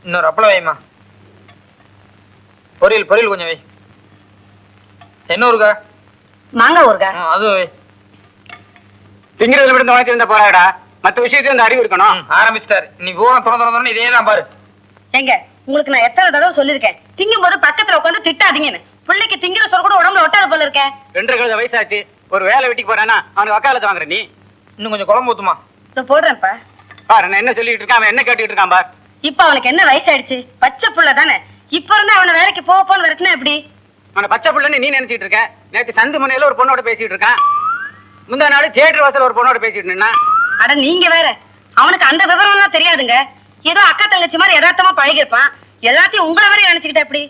இன்னொரு அப்பளம் வைமா. பொரியல் கொஞ்சம் வை. என்ன ஊருக்கா? மாங்காய் ஊருக்கா? அது வை. திங்கிறதுல விட்டு உனக்கு இருந்த போறாடா, மத்த விஷயத்துல இந்த அறிவு இருக்கணும். ஆரம்பிச்சிட்டாரு. நீ பூரா திறந்து இதே தான் பாரு. எங்க உங்களுக்கு நான் எத்தனை தடவை சொல்லிருக்கேன், திங்கும் போது பக்கத்துல உட்காந்து திட்டாதீங்கன்னு. பிள்ளைக்கு திங்கிற சொல் கூட உடம்புல ஒட்டாது போல இருக்க. 2.5 வயசாச்சு, ஒரு வேலை வெட்டிக்கு போறானா அவனுக்கு வக்காலத்து வாங்குற நீ. இன்னும் கொஞ்சம் குழம்பு ஊத்துமா. போடுறேன்ப்பா. பாரு நான் என்ன சொல்லிட்டு இருக்கான், அவன் என்ன கேட்டுட்டு இருக்கான் பார். இப்ப அவனுக்கு என்ன வயசாயிடுச்சு? பச்சை புள்ள தானே. இப்ப இருந்து அவனை வேலைக்கு போன்னு விரட்டினா எப்படி? அவனை பச்சை புள்ளன்னு நீ நினைச்சிட்டு இருக்க. நேற்று சந்து முனையில ஒரு பொண்ணோட பேசிட்டு இருக்கான். முந்தா நாள் தியேட்டர் வாசல் ஒரு பொண்ணோட பேசிட்டு இருந்தா. அட நீங்க வேற, அவனுக்கு அந்த விவரம் எல்லாம் தெரியாதுங்க. ஏதோ அக்கா தங்கச்சி மாதிரி யதார்த்தமா பழகிருப்பான். எல்லாத்தையும் உங்களை வரை நினைச்சுக்கிட்ட எப்படி?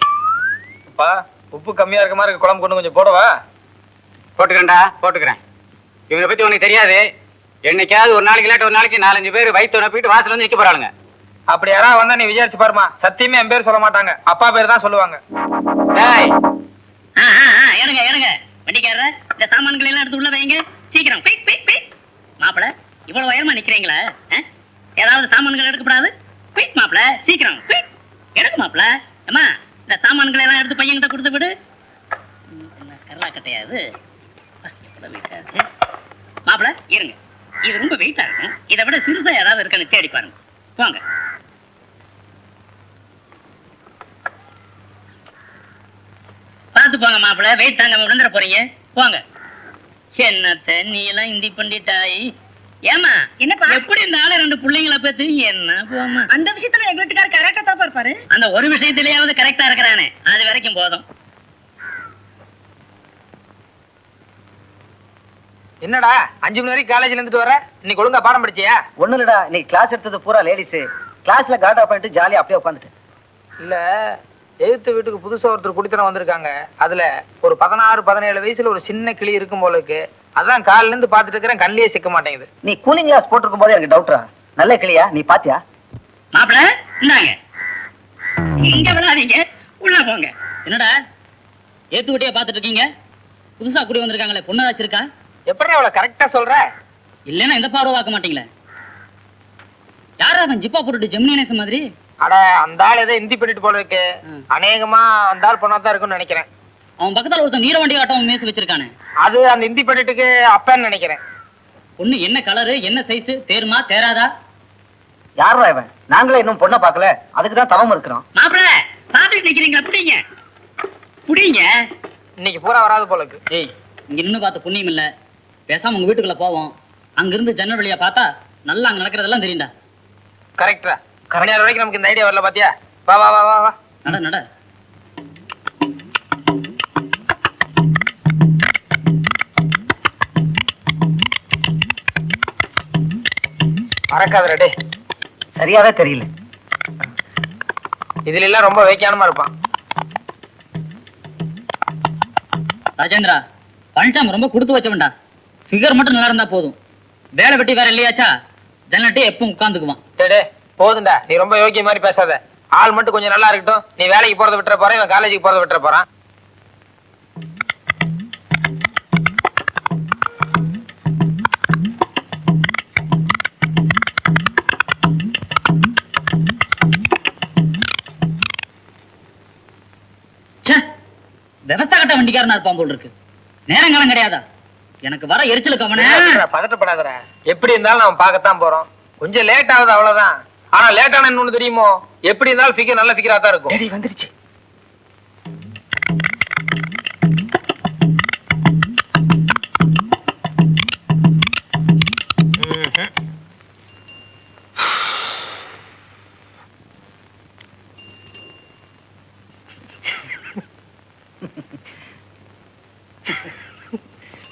உப்பு கம்மியா இருக்க மாதிரி குழம்பு கொண்டு கொஞ்சம் போடவா? போட்டுக்கிறேன்டா, போட்டுக்கிறேன். இவனை பத்தி உனக்கு தெரியாது. என்னைக்காவது ஒரு நாளைக்கு இல்லாட்டி ஒரு நாளைக்கு 4-5 பேர் வயிற்று உணப்பிட்டு வாசல் வந்து நிக்க போறாளுங்க. அப்படி யாராவது வந்தா நீ விசாரிச்சு பாருமா. சத்தியமே என் பேர் சொல்ல மாட்டாங்க, அப்பா பேர் தான் சொல்லுவாங்க. ஏனுங்க வண்டிக்காரர, இந்த சாமான்களை எல்லாம் எடுத்து உள்ள வைங்க சீக்கிரம். மாப்பிள இவ்வளவு உயரமா நிக்கிறீங்களா? ஏதாவது சாமான்கள் எடுக்கப்படாது? மாப்பிள சீக்கிரம் எடுக்க மாப்பிள. அம்மா இந்த சாமான்களை எல்லாம் எடுத்து பையன்கிட்ட கொடுத்து விடு. கரலா கட்டையாது மாப்பிள. இருங்க, இது ரொம்ப வெயிட்டா இருக்கும். இதை விட சிறுசா யாராவது இருக்கான்னு தேடி பாருங்க. போங்க. பார்த்து போங்க மாப்பிள, வெயிட் தாங்க விழுந்துட போறீங்க. போங்க. என்னத்த நீ எல்லாம் இந்தி பண்டிட்டாய். ஏமா என்னப்பா எப்படி இந்த ஆளு 2 பிள்ளைங்களை பத்தி என்ன போமா? அந்த விஷயத்துல எங்க வீட்டுக்காரர் கரெக்டா தான் இருப்பாரு. அந்த ஒரு விஷயத்திலேயாவது கரெக்டா இருக்கிறானே, அது வரைக்கும் போதும். என்னடா 5 மணி வரைக்கும் காலேஜ்ல இருந்துட்டு வர? இன்னைக்கு ஒழுங்கா பாடம் படிச்சியா? ஒண்ணு இல்லடா, இன்னைக்கு கிளாஸ் எடுத்தது பூரா லேடிஸ். கிளாஸ்ல கார்ட் ஆஃப் பண்ணிட்டு ஜாலியா அப்படியே உட்காந்துட்டு. இல்ல, எழுத்து வீட்டுக்கு புதுசா ஒருத்தர் குடித்தனம் வந்திருக்காங்க. அதுல ஒரு 16-17 வயசுல ஒரு சின்ன கிளி இருக்கும் போல இருக்கு. அதான் காலில இருந்து பாத்துட்டு இருக்கிறேன், கண்ணிலே சிக்க மாட்டேங்குது. நீ கூலிங் கிளாஸ் போட்டிருக்கும் போதே எனக்கு டவுட்ரா. நல்ல கிளியா? நீ பாத்தியா? மாப்பிள இந்தாங்க, இங்க விடாதீங்க, உள்ள போங்க. என்னடா ஏத்துக்கிட்டே பாத்துட்டு இருக்கீங்க? புதுசா குடி வந்திருக்காங்களே, பொண்ணு ஏதாச்சும் இருக்கா? எப்படி அவளை கரெக்டா சொல்ற? இல்லன்னா எந்த பார்வை பார்க்க மாட்டீங்களே. யாரா அவன் ஜிப்பா போட்டுட்டு ஜெமினி கணேசன் மாதிரி? அட அந்த ஆள் ஏதோ இந்தி பண்ணிட்டு போல இருக்கு. அநேகமா அந்த ஆள் பொண்ணாதான் இருக்கும்னு நினைக்கிறேன். அவன் பக்கத்துல ஒருத்தன் நீர வண்டி ஆட்டம் மேசு வச்சிருக்கானே, அது அந்த இந்தி பண்ணிட்டுக்கு அப்பன்னு நினைக்கிறேன். பொண்ணு என்ன கலரு, என்ன சைஸ், தேருமா தேராதா? யாரா இவன்? நாங்களே இன்னும் பொண்ணை பார்க்கல, அதுக்குதான் தவம் இருக்கிறோம். மாப்பிள பாத்துட்டு நிக்கிறீங்களா? புடிங்க புடிங்க. இன்னைக்கு பூரா வராது போல இருக்கு. ஏய், இங்க நின்னு பார்த்த புண்ணியம் இல்ல. பேசாம உங்க வீட்டுக்குள்ள போவோம். அங்க இருந்து ஜன்னல் வழியா பார்த்தா நல்லா அங்க நடக்கிறதெல்லாம் தெரியுண்டா. கரெக்டா? கரையார் வரைக்கும் நமக்கு இந்த ஐடியா வரல பாத்தியா? வா வா வா வா வா. நட நட. மறக்காதடா டேய். சரியாவே தெரியல. இதுல எல்லாம் ரொம்ப வைக்கானமா இருப்பான். ராஜேந்திரா, பழனிசாமி ரொம்ப கொடுத்து வச்சவன்டா. ஃபிகர் மட்டும் நல்லா இருந்தா போதும். வேலை வெட்டி வேற இல்லையாச்சா, ஜன்னட்டே எப்பவும் உட்காந்துக்குவான். டே போதுண்டா, நீ ரொம்ப யோகிய மாதிரி பேசாத. ஆள் மட்டும் கொஞ்சம் நல்லா இருக்கட்டும். நீ வேலைக்கு போறதை விட்டுற போறேன், இவன் காலேஜுக்கு போறதை விட்டுற போறான். விவசாய கட்ட வண்டிக்காரனா இருப்பான் போல் இருக்கு. நேரங்காலம் கிடையாதா? எனக்கு வர எரிச்சலுக்கு அவனே. பதட்டப்படாதடா, எப்படி இருந்தாலும் நம்ம பார்க்கத்தான் போறோம். கொஞ்சம் லேட் ஆகுது அவ்வளவுதான். ஆனா லேட்டான இன்னொன்னு தெரியுமோ, எப்படி இருந்தாலும் ஃபிகர் நல்ல ஃபிகரா தான் இருக்கும். டேடி வந்துருச்சு.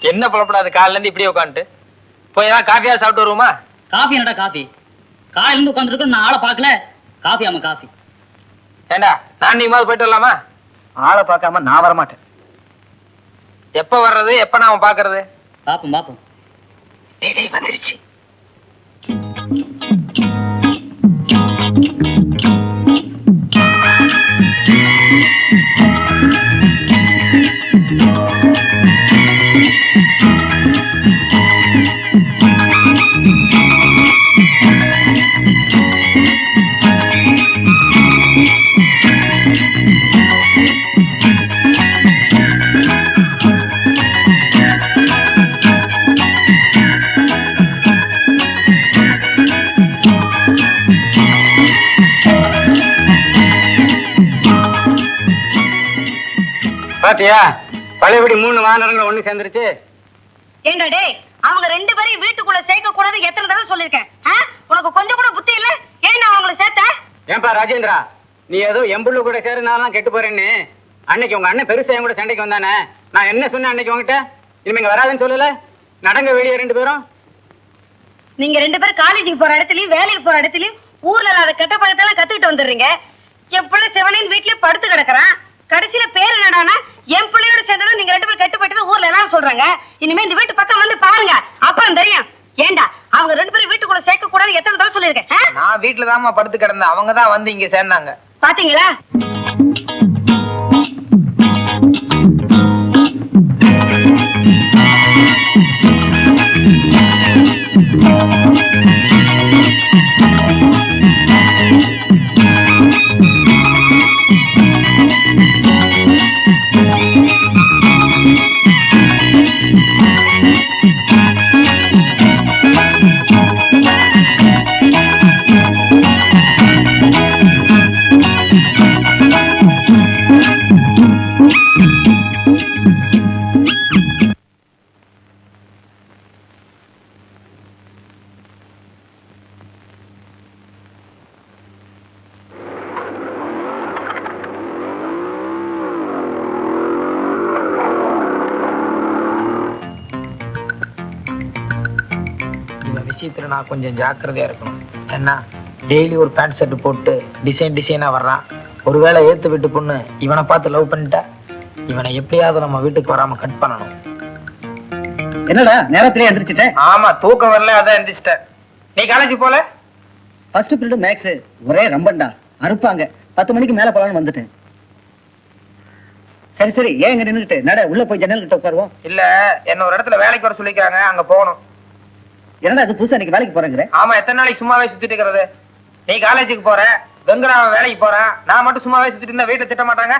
என்ன புலப்படாது, காலைல இருந்து இப்படியே உட்காந்துட்டு. போய் ஏதாவது காஃபியா சாப்பிட்டு வருவோமா? காஃபி என்னடா காஃபி? காலையில இருந்து உட்காந்துருக்க, நான் ஆளை பார்க்கல. காஃபி ஆமா காஃபி. ஏண்டா நான் நீ மாதிரி போயிட்டு வரலாமா? ஆளை பார்க்காம நான் வரமாட்டேன். எப்ப வர்றது, எப்ப நாம பாக்குறது? பாப்போம் பாப்போம். டேடி வந்துருச்சு. பாத்தியா பழையபடி 3 வானரங்கள் ஒண்ணு சேர்ந்துருச்சு. ஏண்டா டேய், அவங்க 2 பேரையும் வீட்டுக்குள்ள சேர்க்க கூடாது எத்தனை தடவை சொல்லிருக்கேன். உனக்கு கொஞ்சம் கூட புத்தி இல்ல? ஏன் நான் அவங்கள சேர்த்த? ஏன்பா ராஜேந்திரா, நீ ஏதோ எம்புள்ள கூட சேருனாலாம் கெட்டு போறேன்னு அன்னைக்கு உங்க அண்ணன் பெருசா என் கூட சண்டைக்கு வந்தானே, நான் என்ன சொன்னேன் அன்னைக்கு உங்ககிட்ட? இனிமே இங்க வராதுன்னு சொல்லல? நடங்க வெளியே 2 பேரும். நீங்க 2 பேரும் காலேஜுக்கு போற இடத்துலயும் வேலைக்கு போற இடத்துலயும் ஊர்ல இல்லாத கெட்ட பழத்தெல்லாம் கத்துக்கிட்டு வந்துடுறீங்க. என் பிள்ளை செவனின் வீட்லயே படுத்து கிடக்குறான். கடைசியில பேர் என்னடானா என் பிள்ளையோட சேர்ந்ததும் நீங்க 2 பேரும் கட்டுப்பட்டு ஊர்ல எல்லாம் சொல்றாங்க. இனிமே இந்த வீட்டு பக்கம் வந்து பாருங்க, அப்புறம் தெரியும். ஏண்டா அவங்க 2 பேரும் வீட்டுக்குள்ள சேர்க்க கூடாது எத்தனை தடவை சொல்லிருக்கேன். நான் வீட்டுல தான்மா படுத்து கிடந்தேன், அவங்க தான் வந்து இங்க சேர்ந்தாங்க. பாத்தீங்களா? விஷயத்துல நான் கொஞ்சம் ஜாக்கிரதையா இருக்கணும். ஏன்னா டெய்லி ஒரு பேண்ட் ஷர்ட் போட்டு டிசைனா வர்றான். ஒருவேளை ஏத்து வீட்டு பொண்ணு இவனை பார்த்து லவ் பண்ணிட்டா இவனை எப்படியாவது நம்ம வீட்டுக்கு வராம கட் பண்ணணும். என்னடா நேரத்திலே எந்திரிச்சிட்டேன்? ஆமா, தூக்கம் வரல, அதான் எந்திரிச்சிட்டேன். நீ காலேஜ் போல? ஃபர்ஸ்ட் பீரியட் மேக்ஸ் ஒரே ரம்பண்டா, அறுப்பாங்க. 10 மணிக்கு மேல போலான்னு வந்துட்டேன். சரி சரி, ஏன் இங்க நின்னுட்டு நட, உள்ள போய் ஜன்னல் கிட்ட உட்காருவோம். இல்ல, என்ன ஒரு இடத்துல வேலைக்கு வர சொல்லிக்கிறாங்க, அங்க போகணும். என்னடா அது புதுசா இன்னைக்கு வேலைக்கு போறேங்கிற? ஆமா, எத்தனை நாளைக்கு சும்மாவே சுத்திட்டு இருக்கிறது? நீ காலேஜுக்கு போற, வெங்கடாவன் வேலைக்கு போறேன், நான் மட்டும் சும்மாவே சுத்திட்டு இருந்தா வீட்டை திட்ட மாட்டாங்க.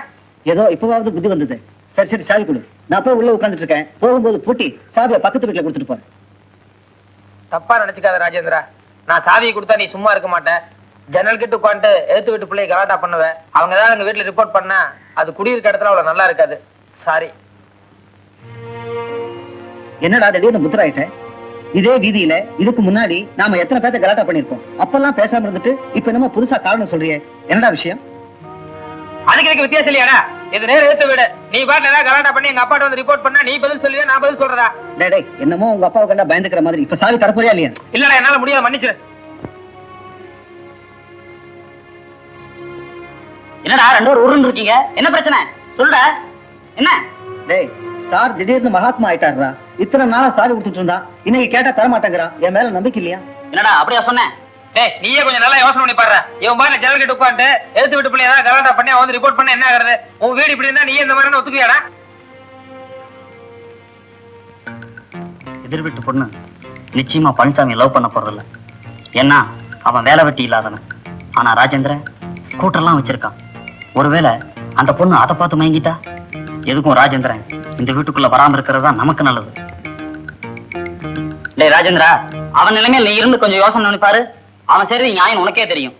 ஏதோ இப்பவாவது புத்தி வந்தது. சரி சரி, சாவி கொடு. நான் போய் உள்ள உட்கார்ந்துட்டு இருக்கேன். போகும்போது பூட்டி சாவியை பக்கத்து வீட்டுல கொடுத்துட்டு போறேன். தப்பா நினைச்சுக்காத ராஜேந்திரா, நான் சாவியை கொடுத்தா நீ சும்மா இருக்க மாட்டேன். ஜன்னல் கிட்ட உட்காந்துட்டு எழுத்து வீட்டு பிள்ளைய கலாட்டா பண்ணுவேன். அவங்க தான் எங்க வீட்டுல ரிப்போர்ட் பண்ணா அது குடியிருக்க இடத்துல அவ்வளவு நல்லா இருக்காது. சாரி. என்னடா திடீர்னு முத்திராயிட்டேன்? இதே வீதியில இதுக்கு முன்னாடி நாம எத்தனை பேர்த்த கலாட்டா பண்ணிருப்போம். அப்பெல்லாம் பேசாம இருந்துட்டு இப்ப என்னமோ புதுசா காரணம் சொல்றியே, என்னடா விஷயம்? அதுக்கு எனக்கு வித்தியாசம் இல்லையாடா? இது நேரம் எழுத்து விடு. நீ பாட்டு ஏதாவது கலாட்டா பண்ணி எங்க அப்பாட்ட வந்து ரிப்போர்ட் பண்ணா நீ பதில் சொல்லுவியா, நான் பதில் சொல்றதா? டேய் என்னமோ உங்க அப்பாவை கண்டா பயந்துக்கிற மாதிரி. இப்ப சாவி தரப்போறியா இல்லையா? இல்லடா, என்னால முடியாது, மன்னிச்சிரு. என்னடா 2 பேரும் உருன்னு இருக்கீங்க, என்ன பிரச்சனை சொல்ற? என்ன? டேய் சார் திடீர்னு மகாத்மா ஆயிட்டாருடா. இத்தனை நாளா சாவி கொடுத்துட்டு இருந்தான், இன்னைக்கு கேட்டா தர மாட்டேங்கிறான். என் மேல நம்பிக்கை இல்லையா? என்னடா அப்படியா சொன்னேன்? டேய், நீயே கொஞ்சம் நல்லா யோசனை பண்ணி பாரு. இவன் பாட்டு ஜன்னல் கிட்ட உட்காந்து எழுத்து வீட்டு பிள்ளை ஏதாவது கலாட்டா பண்ணி அவன் வந்து ரிப்போர்ட் பண்ண என்ன ஆகுறது? உன் வீடு இப்படி இருந்தா நீ இந்த மாதிரி ஒத்துக்குவியாடா? எதிர் வீட்டு பொண்ணு நிச்சயமா பழனிசாமி லவ் பண்ண போறதில்ல. ஏன்னா அவன் வேலை வெட்டி இல்லாதவன். ஆனா ராஜேந்திரன் ஸ்கூட்டர்லாம் வச்சிருக்கான். ஒருவேளை அந்த பொண்ணு அதை பார்த்து மயங்கிட்டா? எதுக்கும் ராஜேந்திரன் இந்த வீட்டுக்குள்ள வராம இருக்கிறது தான் நமக்கு நல்லது. டேய் ராஜேந்திரா, அவன் நிலைமையில் நீ இருந்து கொஞ்சம் யோசனை பண்ணி பாரு. அவன் சரி நியாயம் உனக்கே தெரியும்.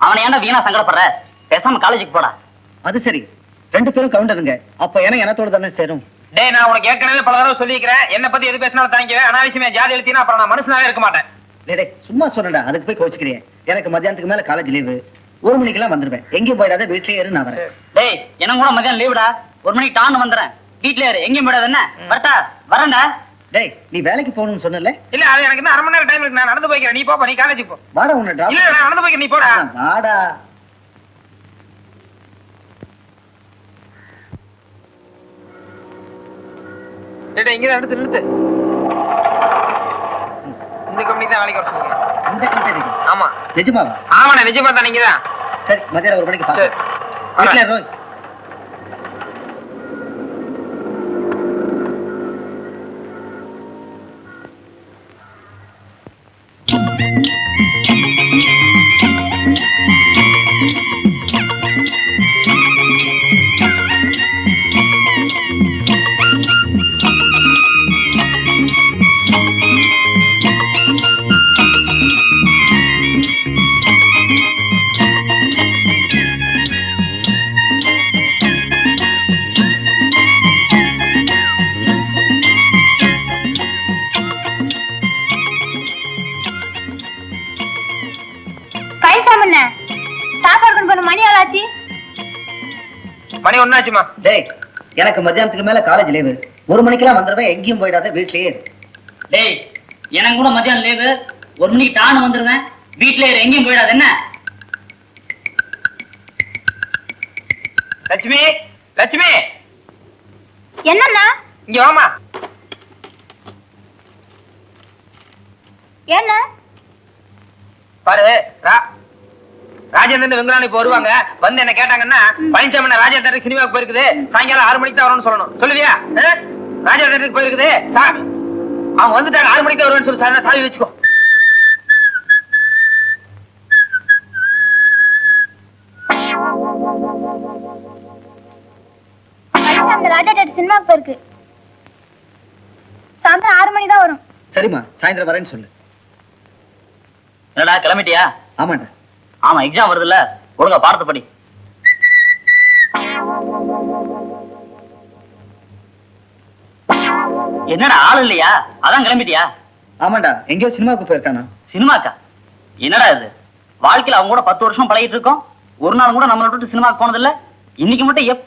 அவனை ஏன்டா வீணா சங்கடப்படுற? பேசாம காலேஜுக்கு போடா. அது சரி, 2 பேரும் கவுண்டருங்க. அப்ப எனத்தோட தானே சேரும். டேய், நான் உனக்கு ஏற்கனவே பல தடவை சொல்லிக்கிறேன், என்ன பத்தி எது பேசினாலும் தாங்கிக்குவேன். அனாவசியமா ஜாதி எழுத்தினா அப்புறம் நான் மனுஷனாவே இருக்க மாட்டேன். டேய் சும்மா சொன்னடா, அதுக்கு போய் கோச்சுக்கிறேன். எனக்கு மத்தியானத்துக்கு மேல காலேஜ் லீவு. 1 மணிக்கெல்லாம் வந்துருவேன். எங்கேயும் போயிடாத, வீட்லயே இரு, நான் வரேன். டேய் எனக்கு கூட மதியானம் லீவுடா. 1 மணிக்கு டான்னு வந்துறேன். வீட்லயே இரு, எங்கேயும் போயிடாத. என்ன வரட்டா? வரேன்டா. டேய் நீ வேலைக்கு போகணும்னு சொன்னல? இல்ல, அது எனக்கு இன்னும் 1/2 மணி நேரம் டைம் இருக்கு. நான் நடந்து போய்க்கிறேன், நீ போப்பா, நீ காலேஜுக்கு போ. வாடா உன்னை டிராப். இல்ல, நான் நடந்து போய்க்கிறேன், நீ போடா. வாடா. டேய், இங்கதான் எடுத்து நிறுத்து. இந்த கம்பெனி தான் வேலைக்கு வர சொல்லுங்க. இந்த கம்பெனி? ஆமா. நிஜமாவா? ஆமாண்ணா, நிஜமா தான். நீங்க தான். சரி, மதியானம் 1 மணிக்கு சரி. பாத்து. வீட்ல இரு. மணி ஒன்னாச்சுமா. டேய் எனக்கு மத்தியானத்துக்கு மேல காலேஜ் லீவு. 1 மணிக்கெல்லாம் வந்துடுவேன். எங்கேயும் போயிடாத, வீட்லயே இரு. டேய் எனக்கு கூட மத்தியானம் லீவு. 1 மணிக்கு டான்னு வந்துருவேன். வீட்டுல எங்கேயும் போயிடாது என்ன? லட்சுமி, லட்சுமி என்னண்ணா? இங்க வாமா. என்ன பாரு, ராஜேந்திரன் வெங்கடானி இப்ப வருவாங்க. வந்து என்ன கேட்டாங்கன்னா, பழனிசாமி ராஜேந்திரன் சினிமாவுக்கு போயிருக்குது, சாயங்காலம் 6 மணிக்கு தான் வரணும்னு சொல்லணும். சொல்லுவியா? ராஜேந்திரனுக்கு போயிருக்குது, அவங்க வந்துட்டாங்க, 6 மணிக்கு வருவேன்னு சொல்லி சாவி வச்சுக்கோ. ராஜா சினிமாவுக்கு போயிருக்கு. சாயந்தரம் 6 மணி தான் வரும். சரிம்மா, சாயந்தரம் வரேன்னு சொல்லு. என்னடா கிளம்பிட்டியா? ஆமாண்டா. ஆமா, எக்ஸாம் வருதுல்ல, ஒழுங்கா பாடத்தை படி. என்னடா ஆள் இல்லையா? அதான் கிளம்பிட்டியா? ஆமாண்டா, எங்கேயோ சினிமாவுக்கு போயிருக்கானா? சினிமாக்கா? என்னடா இது? வாழ்க்கையில அவங்க கூட 10 வருஷம் பழகிட்டு இருக்கோம். ஒரு நாள் கூட நம்மளை விட்டு சினிமாக்கு போனதில்ல. இன்னைக்கு மட்டும்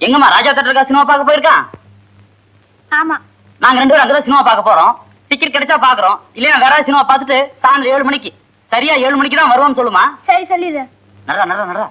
எங்கம்மா ராஜா தேட்டருக்கா சினிமா பார்க்க போயிருக்கான்? ஆமா, நாங்க 2 பேரும் அங்கதான் சினிமா பார்க்க போறோம். டிக்கெட் கிடைச்சா பாக்குறோம், இல்லையா வேற சினிமா பார்த்துட்டு சாயந்தரம் 7 மணிக்கு சரியா 7 மணிக்கு தான் வருவோம்னு சொல்லுமா. சரி சொல்லிடு. நடரா நடரா நடரா.